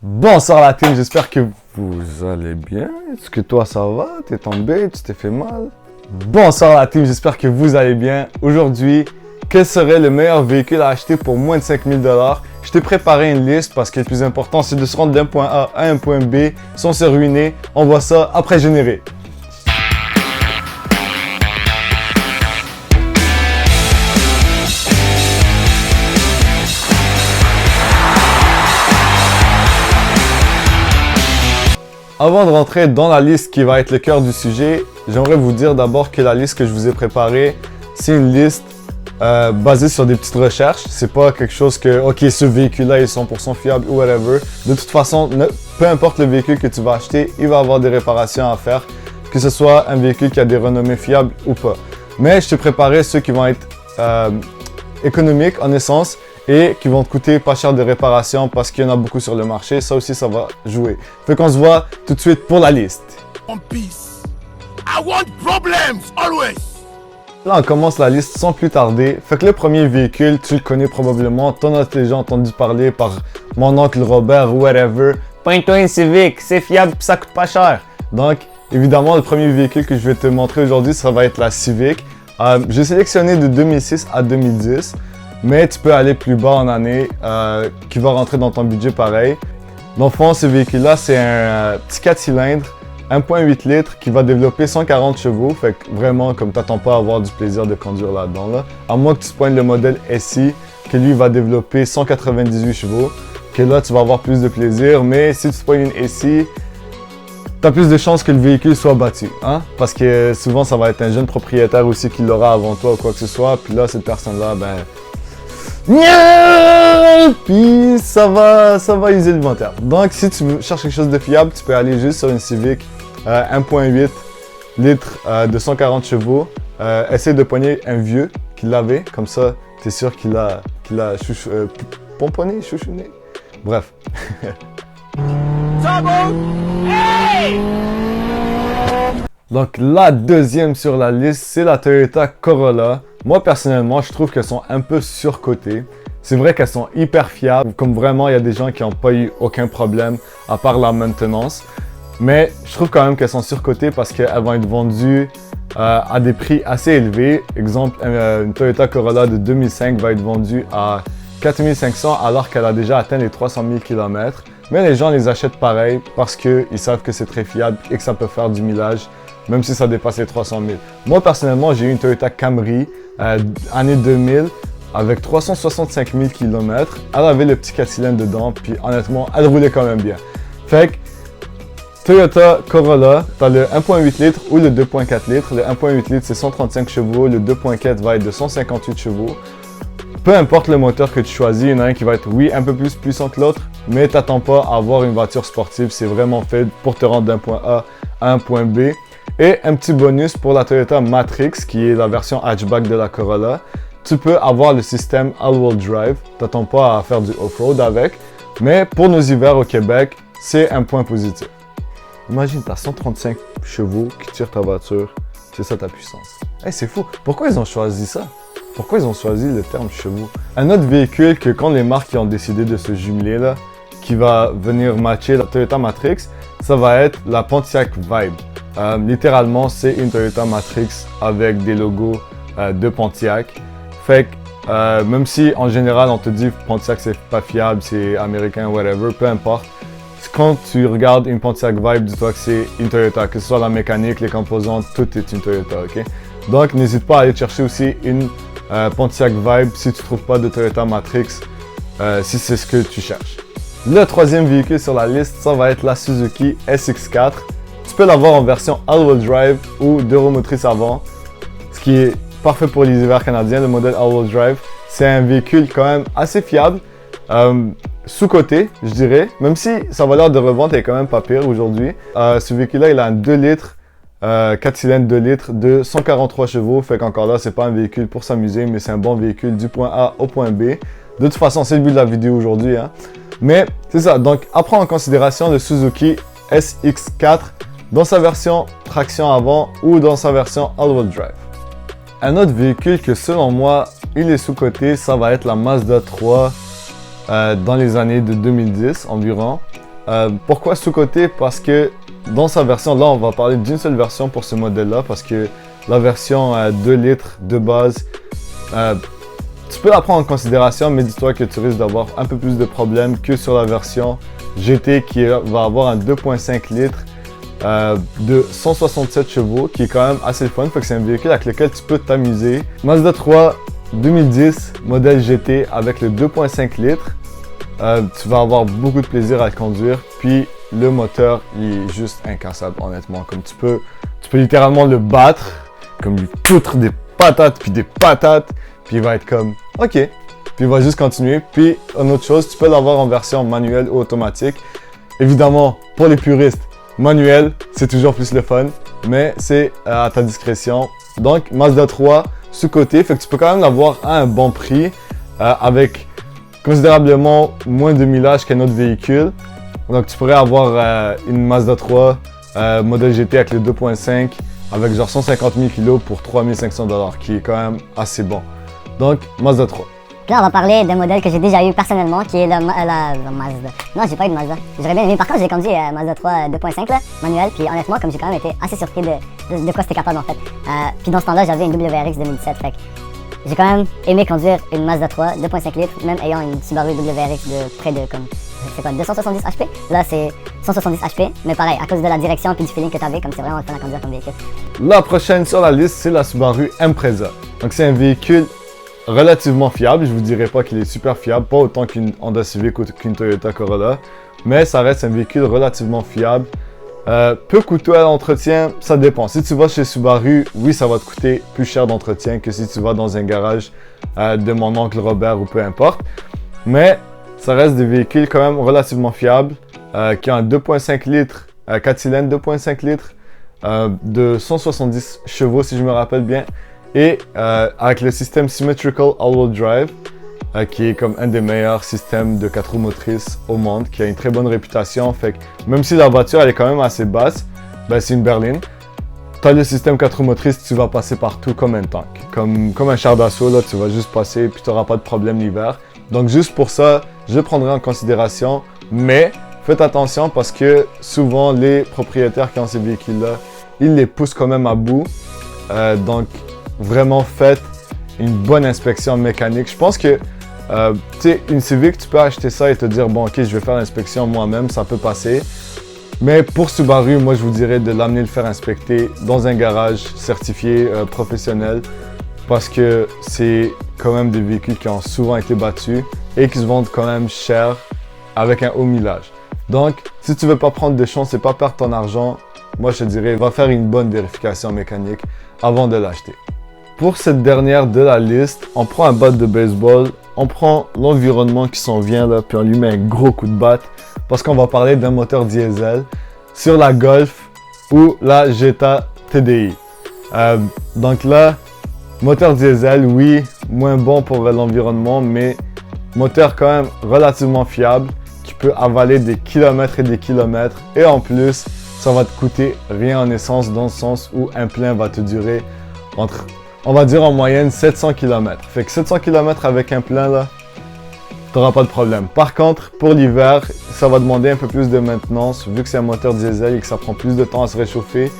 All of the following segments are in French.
Bonsoir la team, j'espère que vous allez bien. Est-ce que toi ça va? T'es tombé? Tu t'es fait mal? Bonsoir la team, j'espère que vous allez bien. Aujourd'hui, quel serait le meilleur véhicule à acheter pour moins de 5000 $? Je t'ai préparé une liste parce que le plus important c'est de se rendre d'un point A à un point B sans se ruiner. On voit ça après générique. Avant de rentrer dans la liste qui va être le cœur du sujet, j'aimerais vous dire d'abord que la liste que je vous ai préparée, c'est une liste basée sur des petites recherches. C'est pas quelque chose que, ok, ce véhicule-là est 100% fiable ou whatever. De toute façon, peu importe le véhicule que tu vas acheter, il va avoir des réparations à faire, que ce soit un véhicule qui a des renommées fiables ou pas. Mais je t'ai préparé ceux qui vont être économiques en essence, et qui vont te coûter pas cher de réparation parce qu'il y en a beaucoup sur le marché. Ça aussi, ça va jouer. Fait qu'on se voit tout de suite pour la liste. One piece. I want problems always. Là, on commence la liste sans plus tarder. Fait que le premier véhicule, tu le connais probablement. T'en as déjà entendu parler par mon oncle Robert ou whatever. Pointe-toi une Civic, c'est fiable et ça coûte pas cher. Donc, évidemment, le premier véhicule que je vais te montrer aujourd'hui, ça va être la Civic. J'ai sélectionné de 2006 à 2010. Mais tu peux aller plus bas en année, qui va rentrer dans ton budget pareil. Dans le fond, ce véhicule-là, c'est un petit 4 cylindres, 1.8 litres, qui va développer 140 chevaux. Fait que vraiment, comme tu n'attends pas à avoir du plaisir de conduire là-dedans. Là. À moins que tu poignes le modèle SI, que lui va développer 198 chevaux, que là, tu vas avoir plus de plaisir. Mais si tu poignes une SI, tu as plus de chances que le véhicule soit battu. Hein? Parce que souvent, ça va être un jeune propriétaire aussi qui l'aura avant toi ou quoi que ce soit. Puis là, cette personne-là, ben... Puis ça va user le moteur. Donc si tu cherches quelque chose de fiable, tu peux aller juste sur une Civic 1.8 litres de 140 chevaux. Essaye de pogner un vieux qui l'avait, comme ça tu es sûr qu'il a pomponné, chouchouné. Bref. Donc la deuxième sur la liste, c'est la Toyota Corolla. Moi personnellement, je trouve qu'elles sont un peu surcotées. C'est vrai qu'elles sont hyper fiables, comme vraiment il y a des gens qui n'ont pas eu aucun problème à part la maintenance. Mais je trouve quand même qu'elles sont surcotées parce qu'elles vont être vendues à des prix assez élevés. Exemple, une Toyota Corolla de 2005 va être vendue à 4500 alors qu'elle a déjà atteint les 300 000 km. Mais les gens les achètent pareil parce qu'ils savent que c'est très fiable et que ça peut faire du millage. Même si ça dépasse les 300 000. Moi, personnellement, j'ai eu une Toyota Camry année 2000 avec 365 000 km. Elle avait le petit 4 cylindres dedans, puis honnêtement, elle roulait quand même bien. Fait que Toyota Corolla, tu as le 1.8 litres ou le 2.4 litres. Le 1.8 litres, c'est 135 chevaux. Le 2.4 va être de 158 chevaux. Peu importe le moteur que tu choisis, il y en a un qui va être, oui, un peu plus puissant que l'autre, mais t'attends pas à avoir une voiture sportive. C'est vraiment fait pour te rendre d'un point A à un point B. Et un petit bonus pour la Toyota Matrix, qui est la version hatchback de la Corolla. Tu peux avoir le système all-wheel drive. T'attends pas à faire du off-road avec. Mais pour nos hivers au Québec, c'est un point positif. Imagine, tu as 135 chevaux qui tirent ta voiture. C'est ça ta puissance. Hey, c'est fou. Pourquoi ils ont choisi ça? Pourquoi ils ont choisi le terme chevaux? Un autre véhicule que quand les marques ont décidé de se jumeler là, qui va venir matcher la Toyota Matrix, ça va être la Pontiac Vibe. Littéralement, c'est une Toyota Matrix avec des logos de Pontiac. Fait que même si en général on te dit Pontiac c'est pas fiable, c'est américain, whatever, peu importe. Quand tu regardes une Pontiac Vibe, dis-toi que c'est une Toyota, que ce soit la mécanique, les composantes, tout est une Toyota, ok? Donc n'hésite pas à aller chercher aussi une Pontiac Vibe si tu trouves pas de Toyota Matrix, si c'est ce que tu cherches. Le troisième véhicule sur la liste, ça va être la Suzuki SX4. Tu peux l'avoir en version all-wheel drive ou 2 roues motrices avant, ce qui est parfait pour les hivers canadiens, le modèle all-wheel drive. C'est un véhicule quand même assez fiable, sous-coté, je dirais, même si sa valeur de revente est quand même pas pire aujourd'hui. Ce véhicule-là, il a un 2 litres, 4 cylindres 2 litres de 143 chevaux, fait qu'encore là, c'est pas un véhicule pour s'amuser, mais c'est un bon véhicule du point A au point B. De toute façon, c'est le but de la vidéo aujourd'hui, hein. Mais c'est ça, donc à prendre en considération le Suzuki SX4 dans sa version traction avant ou dans sa version all-wheel drive. Un autre véhicule que selon moi, il est sous-coté, ça va être la Mazda 3 dans les années de 2010 environ. Pourquoi sous-coté? Parce que dans sa version, là on va parler d'une seule version pour ce modèle-là, parce que la version 2 litres de base, tu peux la prendre en considération, mais dis-toi que tu risques d'avoir un peu plus de problèmes que sur la version GT qui va avoir un 2.5 litres de 167 chevaux, qui est quand même assez fun. Fait que c'est un véhicule avec lequel tu peux t'amuser. Mazda 3 2010, modèle GT avec le 2.5 litres. Tu vas avoir beaucoup de plaisir à le conduire. Puis le moteur, il est juste incassable, honnêtement. Comme tu peux littéralement le battre, comme lui foutre des patates, puis il va être comme OK. Puis il va juste continuer. Puis une autre chose, tu peux l'avoir en version manuelle ou automatique. Évidemment, pour les puristes, manuel, c'est toujours plus le fun, mais c'est à ta discrétion. Donc Mazda 3 sous-coté, fait que tu peux quand même l'avoir à un bon prix, avec considérablement moins de millage qu'un autre véhicule. Donc tu pourrais avoir une Mazda 3 modèle GT avec le 2.5 avec genre 150 000 kg pour 3500 $, qui est quand même assez bon. Donc Mazda 3. Là, on va parler d'un modèle que j'ai déjà eu personnellement, qui est la Mazda. Non, j'ai pas eu de Mazda. J'aurais bien aimé. Par contre, j'ai conduit Mazda 3 2.5 là, manuel, puis honnêtement, comme j'ai quand même été assez surpris de quoi c'était capable en fait. Puis dans ce temps-là, j'avais une WRX 2017, fait que j'ai quand même aimé conduire une Mazda 3 2.5 litres, même ayant une Subaru WRX de près de comme, c'est quoi, 270 HP. Là, c'est 170 HP, mais pareil, à cause de la direction et du feeling que t'avais, comme c'est vraiment le fun à conduire comme véhicule. La prochaine sur la liste, c'est la Subaru Impreza. Donc c'est un véhicule relativement fiable. Je vous dirais pas qu'il est super fiable, pas autant qu'une Honda Civic ou qu'une Toyota Corolla, mais ça reste un véhicule relativement fiable. Peu coûteux à l'entretien, ça dépend. Si tu vas chez Subaru, oui, ça va te coûter plus cher d'entretien que si tu vas dans un garage de mon oncle Robert ou peu importe. Mais ça reste des véhicules quand même relativement fiables, qui ont un 2.5 litres, 4 cylindres 2.5 litres, de 170 chevaux si je me rappelle bien. Et avec le système Symmetrical All-Wheel Drive, qui est comme un des meilleurs systèmes de 4 roues motrices au monde, qui a une très bonne réputation. Fait que même si la voiture elle est quand même assez basse, ben c'est une berline. Tu as le système 4 roues motrices, tu vas passer partout comme un tank. Comme un char d'assaut, là, tu vas juste passer et puis tu n'auras pas de problème l'hiver. Donc juste pour ça, je prendrai en considération. Mais faites attention parce que souvent les propriétaires qui ont ces véhicules-là, ils les poussent quand même à bout. Donc vraiment faites une bonne inspection mécanique. Je pense que tu sais, une Civic, tu peux acheter ça et te dire bon ok, je vais faire l'inspection moi-même, ça peut passer. Mais pour Subaru, moi je vous dirais de l'amener le faire inspecter dans un garage certifié professionnel, parce que c'est quand même des véhicules qui ont souvent été battus et qui se vendent quand même cher avec un haut millage. Donc si tu veux pas prendre de chance et pas perdre ton argent, moi je te dirais va faire une bonne vérification mécanique avant de l'acheter. Pour cette dernière de la liste, on prend un bat de baseball, on prend l'environnement qui s'en vient là, puis on lui met un gros coup de batte, parce qu'on va parler d'un moteur diesel sur la Golf ou la Jetta TDI. Donc là, moteur diesel, oui, moins bon pour l'environnement, mais moteur quand même relativement fiable, qui peut avaler des kilomètres et des kilomètres, et en plus, ça va te coûter rien en essence, dans le sens où un plein va te durer entre, on va dire en moyenne 700 km. Fait que 700 km avec un plein là, t'auras pas de problème. Par contre, pour l'hiver, ça va demander un peu plus de maintenance, vu que c'est un moteur diesel et que ça prend plus de temps à se réchauffer.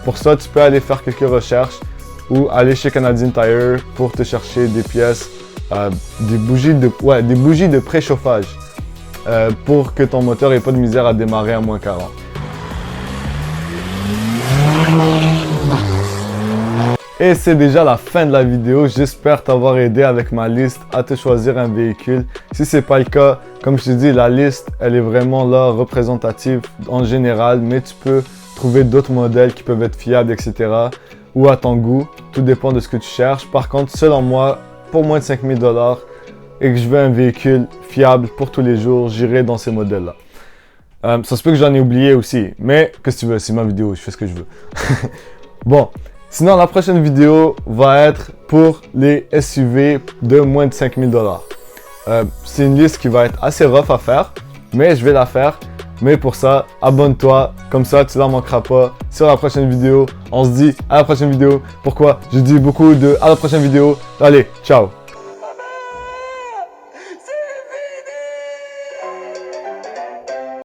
Pour ça, tu peux aller faire quelques recherches ou aller chez Canadian Tire pour te chercher des pièces, des bougies de préchauffage pour que ton moteur ait pas de misère à démarrer à moins 40. Et c'est déjà la fin de la vidéo. J'espère t'avoir aidé avec ma liste à te choisir un véhicule. Si c'est pas le cas, comme je te dis, la liste, elle est vraiment là représentative en général, mais tu peux trouver d'autres modèles qui peuvent être fiables, etc. ou à ton goût. Tout dépend de ce que tu cherches. Par contre, selon moi, pour moins de 5 000 $ et que je veux un véhicule fiable pour tous les jours, j'irai dans ces modèles-là. Ça se peut que j'en ai oublié aussi, mais qu'est-ce que tu veux, c'est ma vidéo, je fais ce que je veux. Bon. Sinon, la prochaine vidéo va être pour les SUV de moins de 5 000 $. C'est une liste qui va être assez rough à faire, mais je vais la faire. Mais pour ça, abonne-toi, comme ça tu ne la manqueras pas sur la prochaine vidéo. On se dit à la prochaine vidéo. Pourquoi je dis beaucoup de à la prochaine vidéo. Allez, ciao!